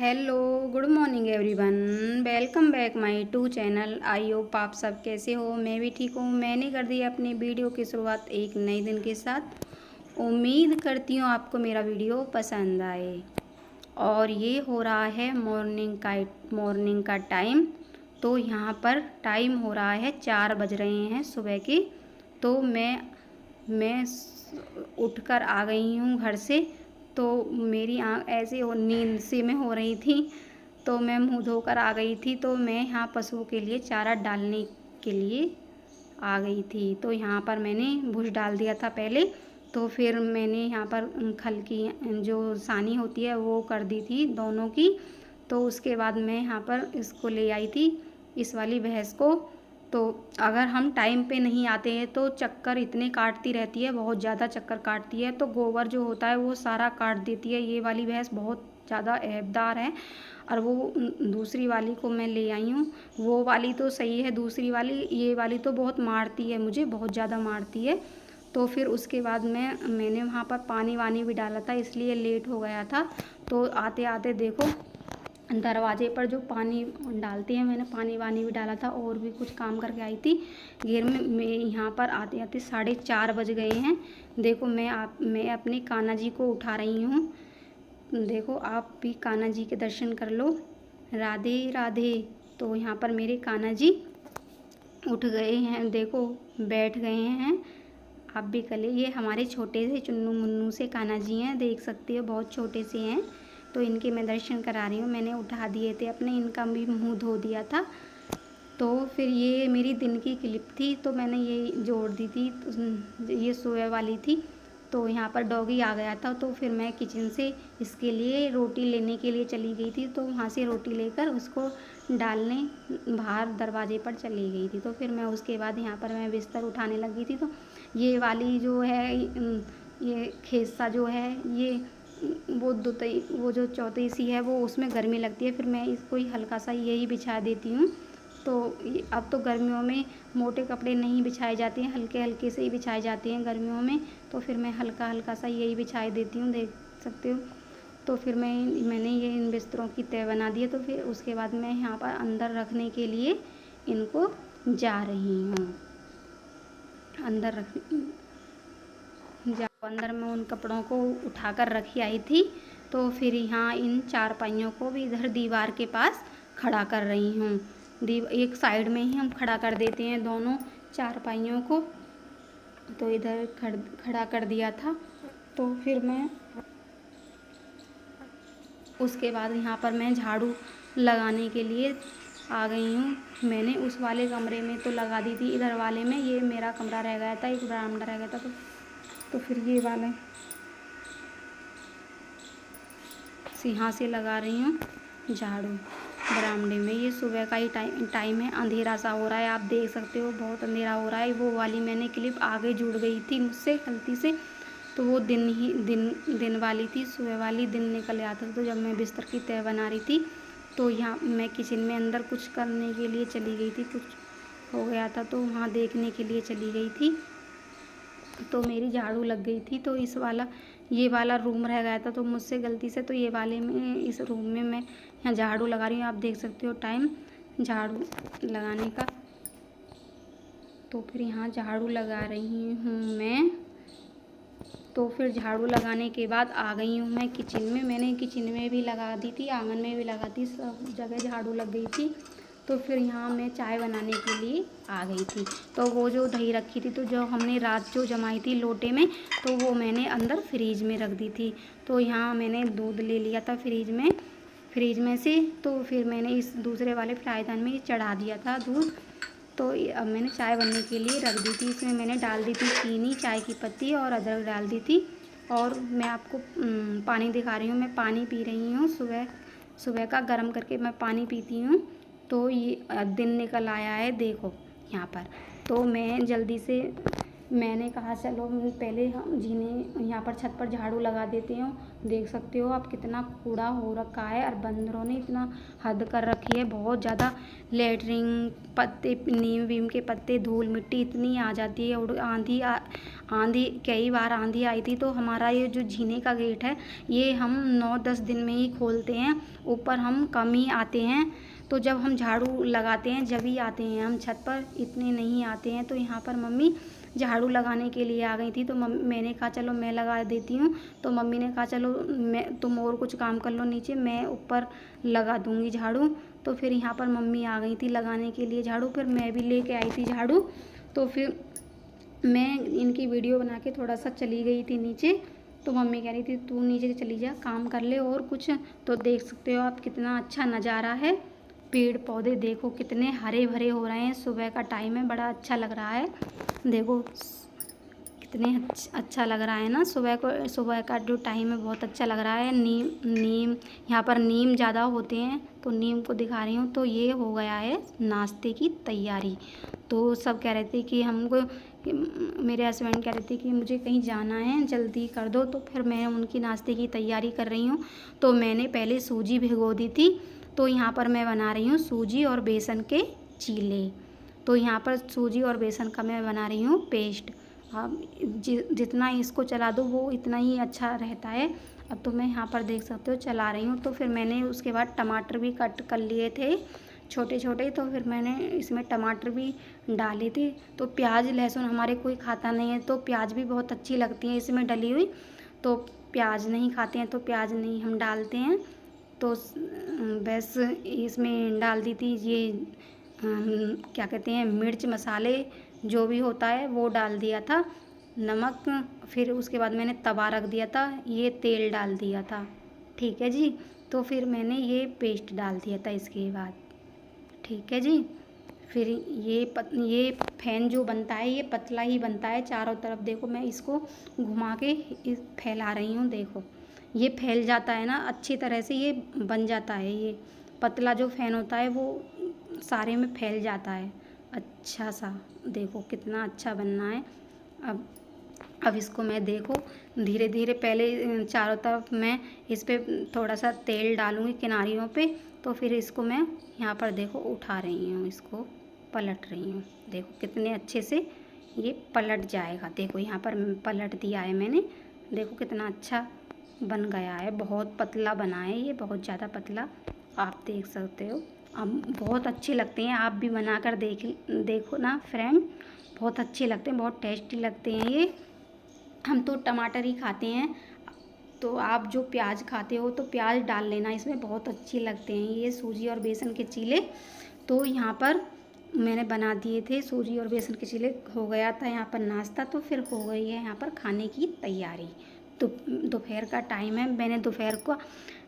Hello, good morning everyone. Welcome back my to channel. I hope आप सब कैसे हो। मैं भी ठीक हूँ। मैंने कर दी अपनी वीडियो की शुरुआत एक नए दिन के साथ। उम्मीद करती हूँ आपको मेरा वीडियो पसंद आए। और ये हो रहा है मॉर्निंग का टाइम। तो यहाँ पर टाइम हो रहा है 4 बज रहे हैं सुबह के। तो मैं उठकर आ गई हूँ घर से। तो मेरी आँख ऐसे नींद से में हो रही थी, तो मैं मुंह धोकर आ गई थी। तो मैं यहाँ पशुओं के लिए चारा डालने के लिए आ गई थी। तो यहाँ पर मैंने भूस डाल दिया था पहले। तो फिर मैंने यहाँ पर खल की जो सानी होती है वो कर दी थी दोनों की। तो उसके बाद मैं यहाँ पर इसको ले आई थी, इस वाली भैंस को। तो अगर हम टाइम पे नहीं आते हैं तो चक्कर इतने काटती रहती है, बहुत ज़्यादा चक्कर काटती है। तो गोबर जो होता है वो सारा काट देती है। ये वाली भैंस बहुत ज़्यादा ऐबदार है। और वो दूसरी वाली को मैं ले आई हूँ, वो वाली तो सही है, दूसरी वाली ये वाली तो बहुत मारती है, मुझे बहुत ज़्यादा मारती है। तो फिर उसके बाद मैंने वहाँ पर पानी वानी भी डाला था, इसलिए लेट हो गया था। तो आते आते देखो दरवाजे पर जो पानी डालते हैं, मैंने पानी वानी भी डाला था और भी कुछ काम करके आई थी घेर में। मैं यहाँ पर आते आते 4:30 बज गए हैं। देखो मैं अपने कान्हा जी को उठा रही हूँ। देखो आप भी कान्हा जी के दर्शन कर लो। राधे राधे। तो यहाँ पर मेरे कान्हा जी उठ गए हैं, देखो बैठ गए हैं। आप भी कर ले। ये हमारे छोटे से चुन्नू मुन्नू से कान्हा जी हैं, देख सकते हो बहुत छोटे से हैं। तो इनके मैं दर्शन करा रही हूँ। मैंने उठा दिए थे अपने, इनका भी मुंह धो दिया था। तो फिर ये मेरी दिन की क्लिप थी, तो मैंने ये जोड़ दी थी। तो ये सुबह वाली थी। तो यहाँ पर डॉगी आ गया था, तो फिर मैं किचन से इसके लिए रोटी लेने के लिए चली गई थी। तो वहाँ से रोटी लेकर उसको डालने बाहर दरवाजे पर चली गई थी। तो फिर मैं उसके बाद यहाँ पर मैं बिस्तर उठाने लगी थी। तो ये वाली जो है ये खेसा जो है ये वो जो चौथी सी है वो उसमें गर्मी लगती है। फिर मैं इसको ही हल्का सा यही बिछा देती हूँ। तो अब तो गर्मियों में मोटे कपड़े नहीं बिछाए जाते हैं, हल्के हल्के से ही बिछाए जाते हैं गर्मियों में। तो फिर मैं हल्का हल्का सा यही बिछाई देती हूँ, देख सकते हो। तो फिर मैंने ये इन बिस्तरों की तय बना दी है। तो फिर उसके बाद मैं यहाँ पर अंदर रखने के लिए इनको जा रही हूँ। अंदर रख जाओ अंदर मैं उन कपड़ों को उठाकर रखी आई थी। तो फिर यहाँ इन चारपाइयों को भी इधर दीवार के पास खड़ा कर रही हूँ। एक साइड में ही हम खड़ा कर देते हैं दोनों चारपाइयों को। तो इधर खड़ा कर दिया था। तो फिर मैं उसके बाद यहाँ पर मैं झाड़ू लगाने के लिए आ गई हूँ। मैंने उस वाले कमरे में तो लगा दी थी, इधर वाले में ये मेरा कमरा रह गया था, एक बरामदा रह गया था। तो फिर ये वाले यहाँ से लगा रही हूँ झाड़ू बरामदे में। ये सुबह का ही टाइम है, अंधेरा सा हो रहा है, आप देख सकते हो बहुत अंधेरा हो रहा है। वो वाली मैंने क्लिप आगे जुड़ गई थी मुझसे गलती से, तो वो दिन वाली थी, सुबह वाली दिन निकल आता था। तो जब मैं बिस्तर की तय बना रही थी तो यहाँ मैं किचन में अंदर कुछ करने के लिए चली गई थी, कुछ हो गया था तो वहाँ देखने के लिए चली गई थी। तो मेरी झाड़ू लग गई थी। तो ये वाला रूम रह गया था तो मुझसे गलती से, तो ये वाले में इस रूम में मैं यहाँ झाड़ू लगा रही हूँ। आप देख सकते हो टाइम झाड़ू लगाने का। तो फिर यहाँ झाड़ू लगा रही हूँ मैं। तो फिर झाड़ू लगाने के बाद आ गई हूँ मैं किचन में। मैंने किचन में भी लगा दी थी, आंगन में भी लगा दी, सब जगह झाड़ू लग गई थी। तो फिर यहाँ मैं चाय बनाने के लिए आ गई थी। तो वो जो दही रखी थी, तो जो हमने रात जो जमाई थी लोटे में, तो वो मैंने अंदर फ्रीज में रख दी थी। तो यहाँ मैंने दूध ले लिया था फ्रीज में से। तो फिर मैंने इस दूसरे वाले फ्राईपैन में चढ़ा दिया था दूध। तो अब मैंने चाय बनने के लिए रख दी थी। इसमें मैंने डाल दी थी चीनी, चाय की पत्ती और अदरक डाल दी थी। और मैं आपको पानी दिखा रही हूँ। मैं पानी पी रही हूँ, सुबह का गर्म करके मैं पानी पीती हूँ। तो ये दिन निकल आया है देखो यहाँ पर। तो मैं जल्दी से मैंने कहा चलो पहले हम जीने यहाँ पर छत पर झाड़ू लगा देते हो। देख सकते हो आप कितना कूड़ा हो रखा है और बंदरों ने इतना हद कर रखी है, बहुत ज़्यादा। लेटरिन पत्ते, नीम वीम के पत्ते, धूल मिट्टी इतनी आ जाती है। और आंधी कई बार आंधी आई थी तो हमारा ये जो जीने का गेट है ये हम 9-10 दिन में ही खोलते हैं, ऊपर हम कम ही आते हैं। तो जब हम झाड़ू लगाते हैं जब ही आते हैं हम छत पर, इतने नहीं आते हैं। तो यहाँ पर मम्मी झाड़ू लगाने के लिए आ गई थी तो मैंने कहा चलो मैं लगा देती हूँ। तो मम्मी ने कहा चलो तुम और कुछ काम कर लो नीचे, मैं ऊपर लगा दूँगी झाड़ू। तो फिर यहाँ पर मम्मी आ गई थी लगाने के लिए झाड़ू, फिर मैं भी लेके आई थी झाड़ू। तो फिर मैं इनकी वीडियो बना के थोड़ा सा चली गई थी नीचे। तो मम्मी कह रही थी तू नीचे चली जा, काम कर ले और कुछ। तो देख सकते हो आप कितना अच्छा नज़ारा है। पेड़ पौधे देखो कितने हरे भरे हो रहे हैं, सुबह का टाइम है, बड़ा अच्छा लग रहा है। देखो कितने अच्छा लग रहा है ना, सुबह का जो टाइम है बहुत अच्छा लग रहा है। नीम यहाँ पर नीम ज़्यादा होते हैं तो नीम को दिखा रही हूँ। तो ये हो गया है नाश्ते की तैयारी। तो सब कह रहे थे कि हमको, मेरे हस्बैंड कह रहे थे कि मुझे कहीं जाना है जल्दी कर दो। तो फिर मैं उनकी नाश्ते की तैयारी कर रही हूँ। तो मैंने पहले सूजी भिगो दी थी, तो यहाँ पर मैं बना रही हूँ सूजी और बेसन के चीले। तो यहाँ पर सूजी और बेसन का मैं बना रही हूँ पेस्ट। आप जितना इसको चला दो वो इतना ही अच्छा रहता है। अब तो मैं यहाँ पर देख सकते हो चला रही हूँ। तो फिर मैंने उसके बाद टमाटर भी कट कर लिए थे छोटे छोटे, तो फिर मैंने इसमें टमाटर भी डाले थे। तो प्याज लहसुन हमारे कोई खाता नहीं है तो प्याज भी बहुत अच्छी लगती है इसमें डली हुई। तो प्याज नहीं खाते हैं तो प्याज नहीं हम डालते हैं। तो बस इसमें डाल दी थी ये क्या कहते हैं, मिर्च मसाले जो भी होता है वो डाल दिया था, नमक। फिर उसके बाद मैंने तवा रख दिया था, ये तेल डाल दिया था, ठीक है जी। तो फिर मैंने ये पेस्ट डाल दिया था इसके बाद, ठीक है जी। फिर ये फैन जो बनता है ये पतला ही बनता है चारों तरफ। देखो मैं इसको घुमा के फैला रही हूँ, देखो ये फैल जाता है ना अच्छी तरह से, ये बन जाता है। ये पतला जो फैन होता है वो सारे में फैल जाता है अच्छा सा। देखो कितना अच्छा बनना है। अब इसको मैं देखो धीरे धीरे पहले चारों तरफ मैं इस पे थोड़ा सा तेल डालूँगी किनारियों पे। तो फिर इसको मैं यहाँ पर देखो उठा रही हूँ, इसको पलट रही हूँ। देखो कितने अच्छे से ये पलट जाएगा। देखो यहाँ पर पलट दिया है मैंने, देखो कितना अच्छा बन गया है। बहुत पतला बना है ये, बहुत ज़्यादा पतला, आप देख सकते हो। अब बहुत अच्छे लगते हैं, आप भी बनाकर देखो ना फ्रेंड, बहुत अच्छे लगते हैं, बहुत टेस्टी लगते हैं ये। हम तो टमाटर ही खाते हैं, तो आप जो प्याज खाते हो तो प्याज डाल लेना इसमें, बहुत अच्छे लगते हैं ये सूजी और बेसन के चीले। तो यहाँ पर मैंने बना दिए थे सूजी और बेसन के चीले, हो गया था यहाँ पर नाश्ता। तो फिर हो गई है यहाँ पर खाने की तैयारी। तो दोपहर का टाइम है, मैंने दोपहर को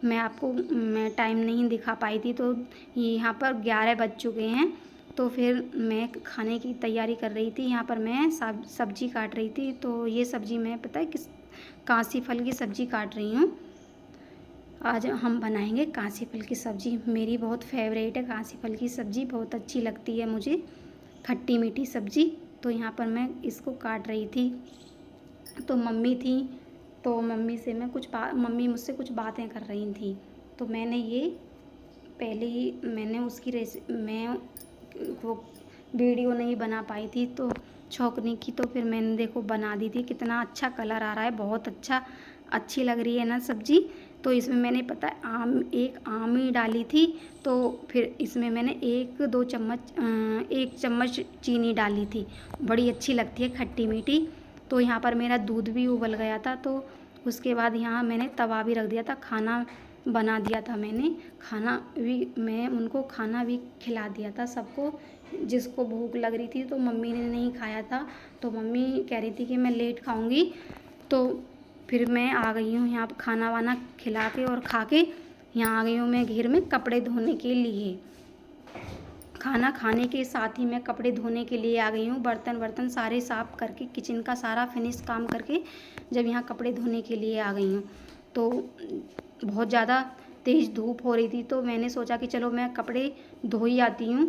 मैं टाइम नहीं दिखा पाई थी। तो यहाँ पर 11 बज चुके हैं। तो फिर मैं खाने की तैयारी कर रही थी, यहाँ पर मैं सब्जी काट रही थी। तो ये सब्जी मैं पता है किस कांसी फल की सब्जी काट रही हूँ। आज हम बनाएंगे कांसी फल की सब्जी, मेरी बहुत फेवरेट है कांसी फल की सब्जी, बहुत अच्छी लगती है मुझे, खट्टी मीठी सब्जी। तो यहाँ पर मैं इसको काट रही थी। तो मम्मी थी, तो मम्मी मुझसे कुछ बातें कर रही थी। तो मैंने ये पहले ही मैंने उसकी मैं वो वीडियो नहीं बना पाई थी तो छौंकने की। तो फिर मैंने देखो बना दी थी, कितना अच्छा कलर आ रहा है, बहुत अच्छी लग रही है ना सब्जी। तो इसमें मैंने पता है एक आम ही डाली थी। तो फिर इसमें मैंने 1 चम्मच चीनी डाली थी, बड़ी अच्छी लगती है खट्टी मीठी। तो यहाँ पर मेरा दूध भी उबल गया था। तो उसके बाद यहाँ मैंने तवा भी रख दिया था, खाना बना दिया था मैं उनको खाना भी खिला दिया था सबको, जिसको भूख लग रही थी। तो मम्मी ने नहीं खाया था, तो मम्मी कह रही थी कि मैं लेट खाऊंगी। तो फिर मैं आ गई हूँ यहाँ खाना वाना खिला के और खा के यहाँ आ गई हूँ मैं घर में कपड़े धोने के लिए। खाना खाने के साथ ही मैं कपड़े धोने के लिए आ गई हूँ, बर्तन सारे साफ़ करके, किचन का सारा फिनिश काम करके जब यहाँ कपड़े धोने के लिए आ गई हूँ। तो बहुत ज़्यादा तेज़ धूप हो रही थी, तो मैंने सोचा कि चलो मैं कपड़े धो ही आती हूँ।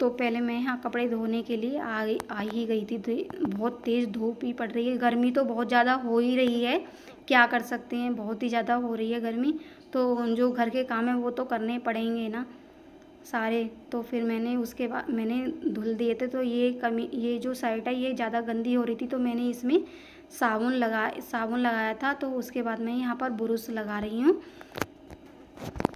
तो पहले मैं यहाँ कपड़े धोने के लिए आ ही गई थी। तो बहुत तेज़ धूप ही पड़ रही है, गर्मी तो बहुत ज़्यादा हो ही रही है, क्या कर सकते हैं, बहुत ही ज़्यादा हो रही है गर्मी। तो जो घर के काम है वो तो करने पड़ेंगे ना सारे। तो फिर मैंने उसके बाद मैंने धुल दिए थे। तो ये जो शर्ट है ये ज़्यादा गंदी हो रही थी, तो मैंने इसमें साबुन लगाया था। तो उसके बाद मैं यहाँ पर ब्रश लगा रही हूँ।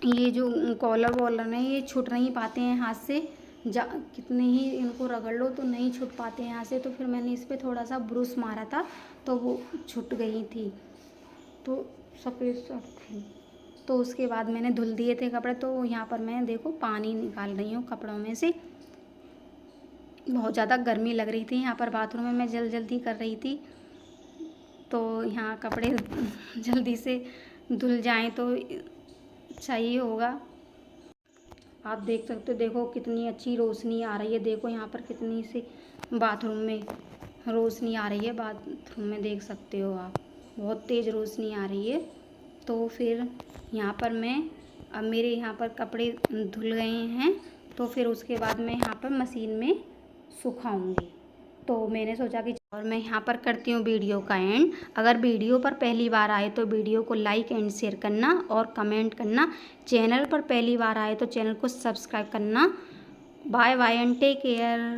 ये जो कॉलर वॉलर है ये छूट नहीं पाते हैं हाथ से, कितने ही इनको रगड़ लो तो नहीं छूट पाते हैं यहाँ से। तो फिर मैंने इस पर थोड़ा सा ब्रश मारा था तो वो छूट गई थी, तो सफ़ेद थी। तो उसके बाद मैंने धुल दिए थे कपड़े। तो यहाँ पर मैं देखो पानी निकाल रही हूँ कपड़ों में से। बहुत ज़्यादा गर्मी लग रही थी, यहाँ पर बाथरूम में मैं जल्दी कर रही थी। तो यहाँ कपड़े जल्दी से धुल जाएं तो अच्छा ही होगा। आप देख सकते हो, देखो कितनी अच्छी रोशनी आ रही है। देखो यहाँ पर कितनी सी बाथरूम में रोशनी आ रही है, बाथरूम में देख सकते हो आप, बहुत तेज़ रोशनी आ रही है। तो फिर यहाँ पर अब मेरे यहाँ पर कपड़े धुल गए हैं, तो फिर उसके बाद मैं यहाँ पर मशीन में सुखाऊंगी। तो मैंने सोचा कि और मैं यहाँ पर करती हूँ वीडियो का एंड। अगर वीडियो पर पहली बार आए तो वीडियो को लाइक एंड शेयर करना और कमेंट करना। चैनल पर पहली बार आए तो चैनल को सब्सक्राइब करना। Bye bye and take care.